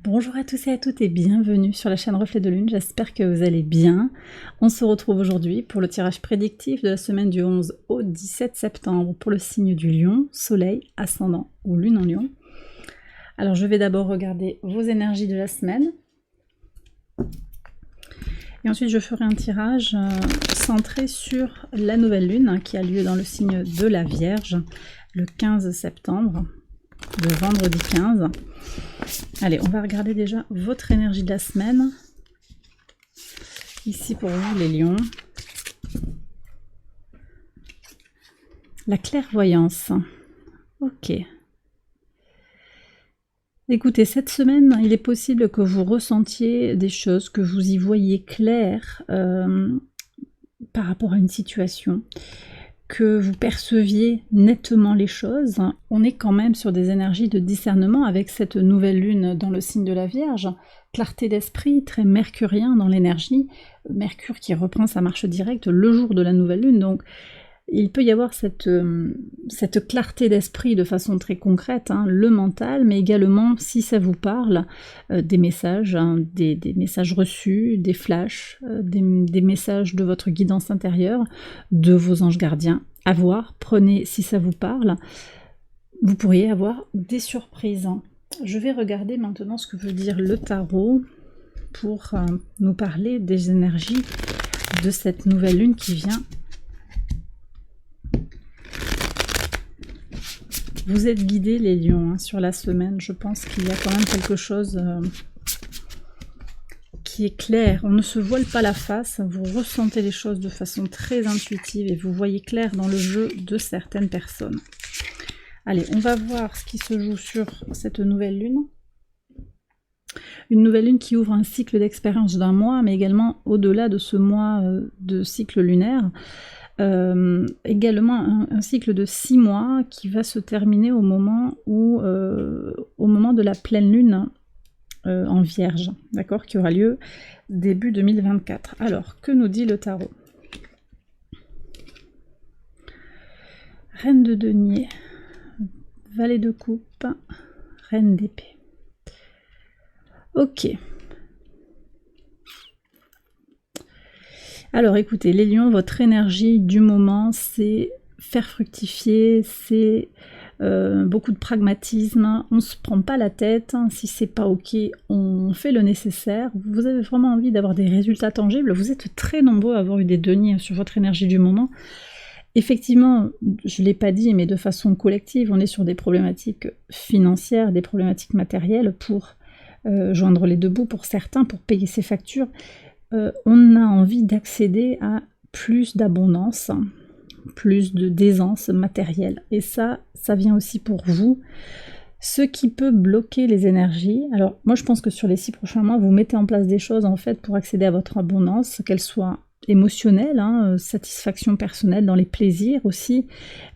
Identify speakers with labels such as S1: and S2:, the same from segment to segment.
S1: Bonjour à tous et à toutes et bienvenue sur la chaîne Reflet de Lune, j'espère que vous allez bien. On se retrouve aujourd'hui pour le tirage prédictif de la semaine du 11 au 17 septembre pour le signe du Lion, Soleil, Ascendant ou Lune en Lion. Alors je vais d'abord regarder vos énergies de la semaine. Et ensuite je ferai un tirage centré sur la nouvelle lune qui a lieu dans le signe de la Vierge le 15 septembre, le vendredi 15. Allez, on va regarder déjà votre énergie de la semaine. Ici pour vous les lions. La clairvoyance. Ok. Écoutez, cette semaine, il est possible que vous ressentiez des choses, que vous y voyez clair par rapport à une situation, que vous perceviez nettement les choses. On est quand même sur des énergies de discernement avec cette nouvelle lune dans le signe de la Vierge. Clarté d'esprit, très mercurien dans l'énergie. Mercure qui reprend sa marche directe le jour de la nouvelle lune. Donc il peut y avoir cette clarté d'esprit de façon très concrète, le mental, mais également, si ça vous parle, des messages, des messages reçus, des flashs, des messages de votre guidance intérieure, de vos anges gardiens. À voir, prenez si ça vous parle. Vous pourriez avoir des surprises. Je vais regarder maintenant ce que veut dire le tarot pour nous parler des énergies de cette nouvelle lune qui vient. Vous êtes guidés les lions sur la semaine, je pense qu'il y a quand même quelque chose qui est clair. On ne se voile pas la face, vous ressentez les choses de façon très intuitive et vous voyez clair dans le jeu de certaines personnes. Allez, on va voir ce qui se joue sur cette nouvelle lune. Une nouvelle lune qui ouvre un cycle d'expérience d'un mois, mais également au-delà de ce mois de cycle lunaire. Également un cycle de 6 mois qui va se terminer au moment de la pleine lune en Vierge, d'accord, qui aura lieu début 2024. Alors, que nous dit le tarot? Reine de denier, valet de coupe, reine d'épée. Ok. Alors écoutez, les lions, votre énergie du moment, c'est faire fructifier, c'est beaucoup de pragmatisme, on ne se prend pas la tête, si c'est pas ok, on fait le nécessaire. Vous avez vraiment envie d'avoir des résultats tangibles, vous êtes très nombreux à avoir eu des deniers sur votre énergie du moment. Effectivement, je ne l'ai pas dit, mais de façon collective, on est sur des problématiques financières, des problématiques matérielles pour joindre les deux bouts pour certains, pour payer ses factures. On a envie d'accéder à plus d'abondance, plus d'aisance matérielle. Et ça vient aussi pour vous. Ce qui peut bloquer les énergies. Alors moi je pense que sur les 6 prochains mois, vous mettez en place des choses en fait pour accéder à votre abondance, qu'elle soit émotionnelle, satisfaction personnelle dans les plaisirs aussi,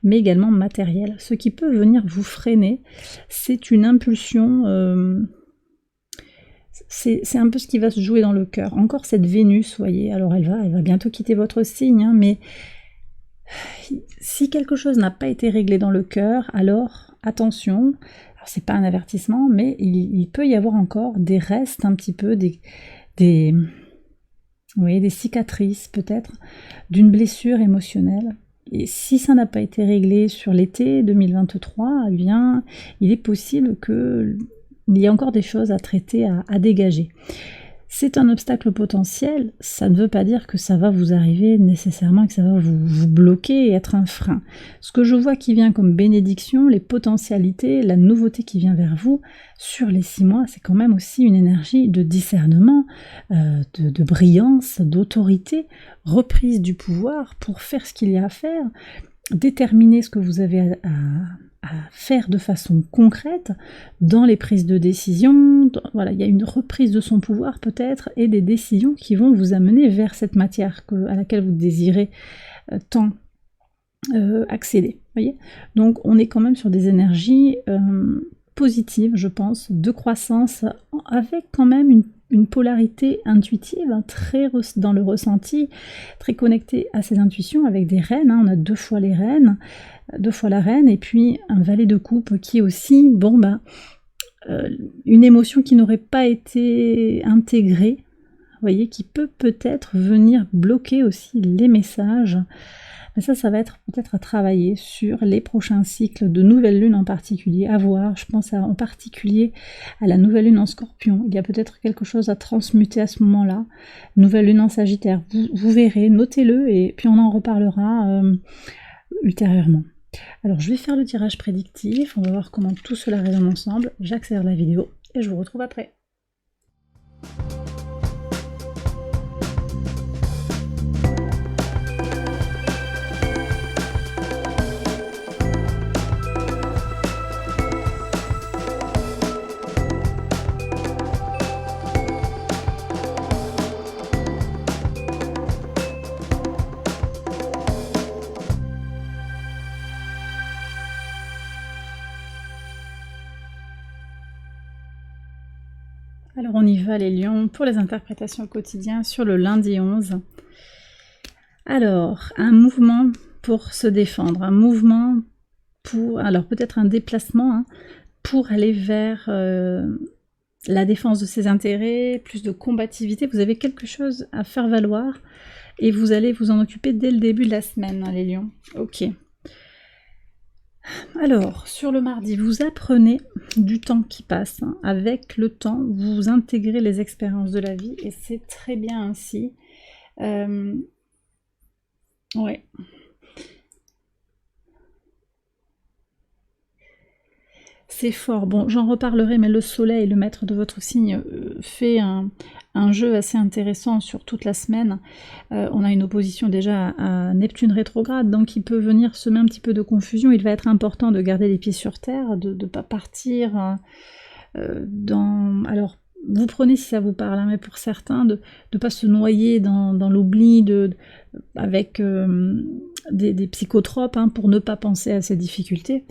S1: mais également matérielle. Ce qui peut venir vous freiner, c'est une impulsion... C'est un peu ce qui va se jouer dans le cœur. Encore cette Vénus, voyez, alors elle va bientôt quitter votre signe, mais si quelque chose n'a pas été réglé dans le cœur, alors attention, alors c'est pas un avertissement, mais il peut y avoir encore des restes un petit peu, des cicatrices peut-être, d'une blessure émotionnelle. Et si ça n'a pas été réglé sur l'été 2023, eh bien, il est possible que... il y a encore des choses à traiter, à dégager. C'est un obstacle potentiel, ça ne veut pas dire que ça va vous arriver nécessairement, que ça va vous bloquer et être un frein. Ce que je vois qui vient comme bénédiction, les potentialités, la nouveauté qui vient vers vous sur les 6 mois, c'est quand même aussi une énergie de discernement, de brillance, d'autorité, reprise du pouvoir pour faire ce qu'il y a à faire, déterminer ce que vous avez à faire de façon concrète dans les prises de décision. Voilà, il y a une reprise de son pouvoir peut-être et des décisions qui vont vous amener vers cette matière à laquelle vous désirez tant accéder. Voyez, donc on est quand même sur des énergies positives, je pense, de croissance, avec quand même une polarité intuitive, très dans le ressenti, très connectée à ses intuitions, avec des reines, on a 2 fois les reines, 2 fois la reine, et puis un valet de coupe qui est aussi, une émotion qui n'aurait pas été intégrée, vous voyez, qui peut peut-être venir bloquer aussi les messages. Mais ça va être peut-être à travailler sur les prochains cycles de nouvelle lune en particulier, à voir. Je pense en particulier à la nouvelle lune en Scorpion. Il y a peut-être quelque chose à transmuter à ce moment-là. Nouvelle lune en Sagittaire, vous verrez, notez-le et puis on en reparlera ultérieurement. Alors je vais faire le tirage prédictif, on va voir comment tout cela résonne ensemble. J'accélère la vidéo et je vous retrouve après. Alors on y va les lions pour les interprétations quotidiennes sur le lundi 11. Alors, un mouvement pour se défendre, un mouvement pour, alors peut-être un déplacement hein, pour aller vers la défense de ses intérêts, plus de combativité. Vous avez quelque chose à faire valoir et vous allez vous en occuper dès le début de la semaine, hein, les lions. Ok. Alors, sur le mardi, vous apprenez du temps qui passe. Hein. Avec le temps, vous intégrez les expériences de la vie et c'est très bien ainsi. Ouais. C'est fort. Bon, j'en reparlerai, mais le soleil, le maître de votre signe, fait un jeu assez intéressant sur toute la semaine. On a une opposition déjà à Neptune rétrograde, donc il peut venir semer un petit peu de confusion. Il va être important de garder les pieds sur terre, de ne pas partir dans... Alors, vous prenez si ça vous parle, hein, mais pour certains, de ne pas se noyer dans l'oubli avec des psychotropes hein, pour ne pas penser à ces difficultés.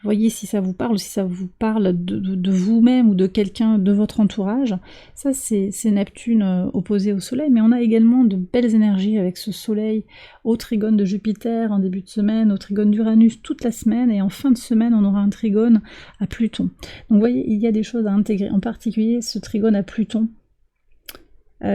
S1: Voyez si ça vous parle, ou si ça vous parle de vous-même ou de quelqu'un de votre entourage. Ça, c'est Neptune opposé au Soleil, mais on a également de belles énergies avec ce Soleil au trigone de Jupiter en début de semaine, au trigone d'Uranus toute la semaine, et en fin de semaine, on aura un trigone à Pluton. Donc vous voyez, il y a des choses à intégrer, en particulier ce trigone à Pluton,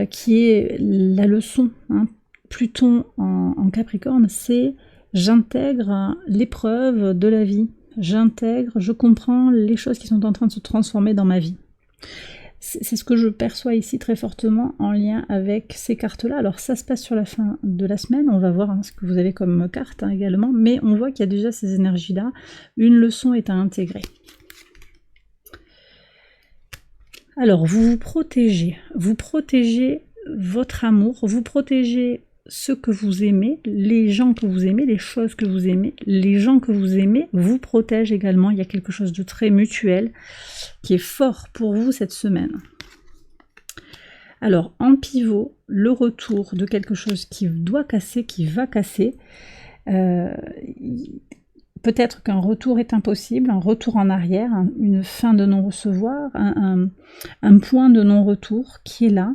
S1: qui est la leçon. Hein. Pluton en Capricorne, c'est j'intègre l'épreuve de la vie. J'intègre, je comprends les choses qui sont en train de se transformer dans ma vie. C'est ce que je perçois ici très fortement en lien avec ces cartes-là. Alors ça se passe sur la fin de la semaine, on va voir hein, ce que vous avez comme carte hein, également, mais on voit qu'il y a déjà ces énergies-là. Une leçon est à intégrer. Alors vous protégez votre amour, vous protégez ce que vous aimez, les gens que vous aimez, les choses que vous aimez, les gens que vous aimez vous protègent également. Il y a quelque chose de très mutuel qui est fort pour vous cette semaine. Alors en pivot, le retour de quelque chose qui doit casser, qui va casser. Peut-être qu'un retour est impossible, un retour en arrière, une fin de non-recevoir, un point de non-retour qui est là.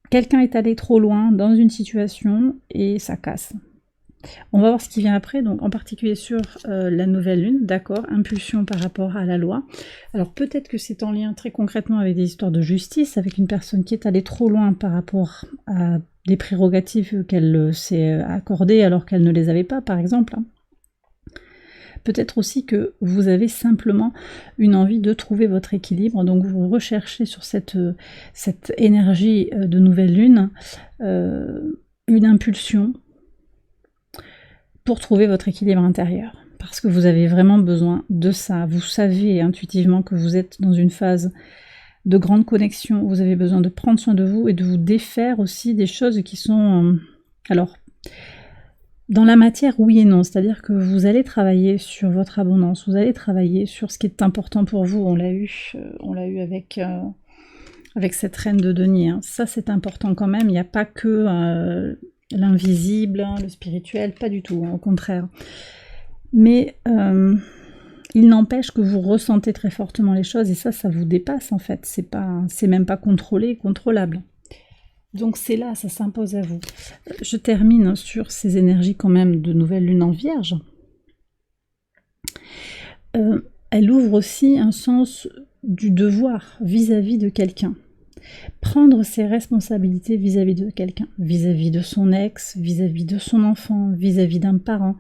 S1: Quelqu'un est allé trop loin dans une situation et ça casse. On va voir ce qui vient après, donc en particulier sur la nouvelle lune, d'accord, impulsion par rapport à la loi. Alors peut-être que c'est en lien très concrètement avec des histoires de justice, avec une personne qui est allée trop loin par rapport à des prérogatives qu'elle s'est accordées alors qu'elle ne les avait pas, par exemple. Peut-être aussi que vous avez simplement une envie de trouver votre équilibre, donc vous recherchez sur cette énergie de nouvelle lune une impulsion pour trouver votre équilibre intérieur, parce que vous avez vraiment besoin de ça. Vous savez intuitivement que vous êtes dans une phase de grande connexion, vous avez besoin de prendre soin de vous et de vous défaire aussi des choses qui sont... alors, dans la matière, oui et non, c'est-à-dire que vous allez travailler sur votre abondance, vous allez travailler sur ce qui est important pour vous, on l'a eu avec cette reine de denier, hein. Ça c'est important quand même, il n'y a pas que l'invisible, hein, le spirituel, pas du tout, hein, au contraire. Mais il n'empêche que vous ressentez très fortement les choses, et ça vous dépasse en fait, c'est même pas contrôlable. Donc c'est là, ça s'impose à vous. Je termine sur ces énergies quand même de nouvelle lune en Vierge. Elle ouvre aussi un sens du devoir vis-à-vis de quelqu'un. Prendre ses responsabilités vis-à-vis de quelqu'un, vis-à-vis de son ex, vis-à-vis de son enfant, vis-à-vis d'un parent.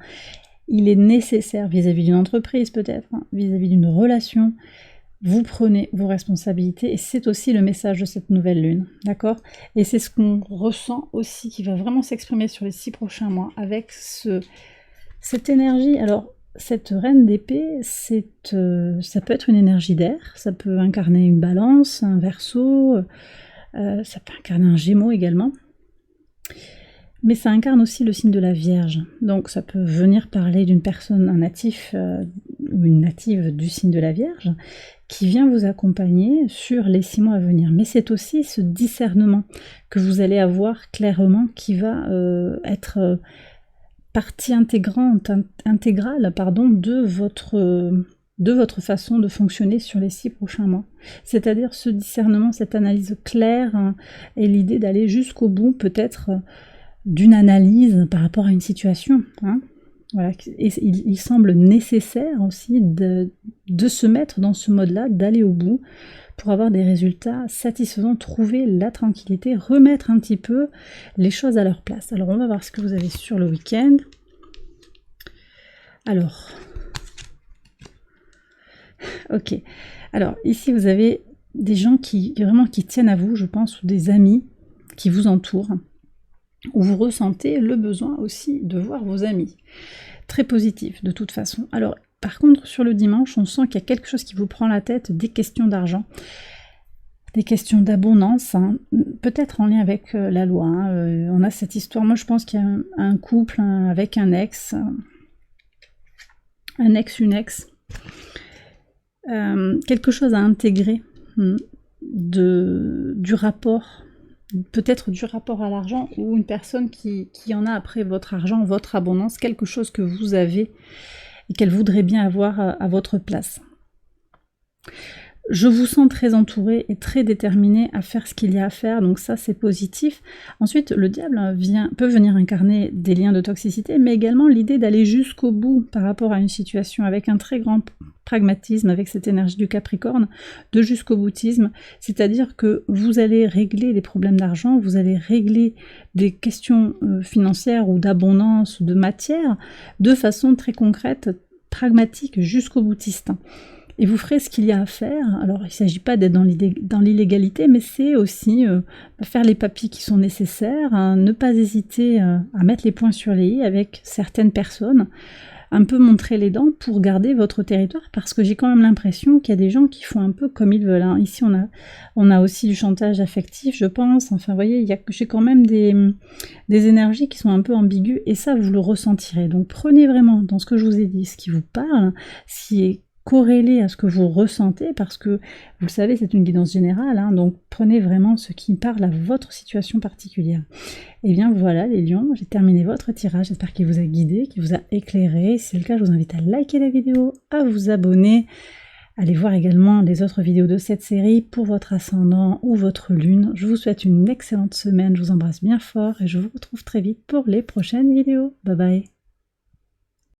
S1: Il est nécessaire, vis-à-vis d'une entreprise peut-être, vis-à-vis d'une relation, vous prenez vos responsabilités et c'est aussi le message de cette nouvelle lune, d'accord? Et c'est ce qu'on ressent aussi qui va vraiment s'exprimer sur les 6 prochains mois avec cette énergie. Alors, cette reine d'épée, ça peut être une énergie d'air, ça peut incarner une balance, un verseau, ça peut incarner un gémeau également. Mais ça incarne aussi le signe de la Vierge. Donc ça peut venir parler d'une personne, un natif ou une native du signe de la Vierge, qui vient vous accompagner sur les 6 mois à venir. Mais c'est aussi ce discernement que vous allez avoir clairement qui va être partie intégrale de votre façon de fonctionner sur les 6 prochains mois. C'est-à-dire ce discernement, cette analyse claire et l'idée d'aller jusqu'au bout peut-être d'une analyse par rapport à une situation. Voilà. Et il semble nécessaire aussi de se mettre dans ce mode-là, d'aller au bout pour avoir des résultats satisfaisants, trouver la tranquillité, remettre un petit peu les choses à leur place. Alors on va voir ce que vous avez sur le week-end. Alors, ok. Alors ici vous avez des gens qui tiennent à vous, je pense, ou des amis qui vous entourent, où vous ressentez le besoin aussi de voir vos amis. Très positif de toute façon. Alors par contre sur le dimanche, on sent qu'il y a quelque chose qui vous prend la tête, des questions d'argent, des questions d'abondance, peut-être en lien avec la loi. On a cette histoire, moi je pense qu'il y a un couple avec un ex, une ex, quelque chose à intégrer du rapport, peut-être du rapport à l'argent, ou une personne qui en a après votre argent, votre abondance, quelque chose que vous avez et qu'elle voudrait bien avoir à votre place. Je vous sens très entouré et très déterminé à faire ce qu'il y a à faire, donc ça c'est positif. Ensuite, le diable peut venir incarner des liens de toxicité, mais également l'idée d'aller jusqu'au bout par rapport à une situation avec un très grand pragmatisme, avec cette énergie du Capricorne, de jusqu'au boutisme, c'est-à-dire que vous allez régler des problèmes d'argent, vous allez régler des questions financières ou d'abondance ou de matière de façon très concrète, pragmatique, jusqu'au boutiste. Et vous ferez ce qu'il y a à faire. Alors, il ne s'agit pas d'être dans l'illégalité, mais c'est aussi faire les papiers qui sont nécessaires, ne pas hésiter à mettre les points sur les i avec certaines personnes, un peu montrer les dents pour garder votre territoire, parce que j'ai quand même l'impression qu'il y a des gens qui font un peu comme ils veulent. Ici, on a aussi du chantage affectif, je pense. Enfin, vous voyez, j'ai quand même des énergies qui sont un peu ambiguës, et ça, vous le ressentirez. Donc, prenez vraiment dans ce que je vous ai dit, ce qui vous parle, si est corrélé à ce que vous ressentez, parce que, vous le savez, c'est une guidance générale, donc prenez vraiment ce qui parle à votre situation particulière. Et bien voilà les lions, j'ai terminé votre tirage, j'espère qu'il vous a guidé, qu'il vous a éclairé. Si c'est le cas, je vous invite à liker la vidéo, à vous abonner, allez voir également les autres vidéos de cette série pour votre ascendant ou votre lune. Je vous souhaite une excellente semaine, je vous embrasse bien fort et je vous retrouve très vite pour les prochaines vidéos. Bye bye.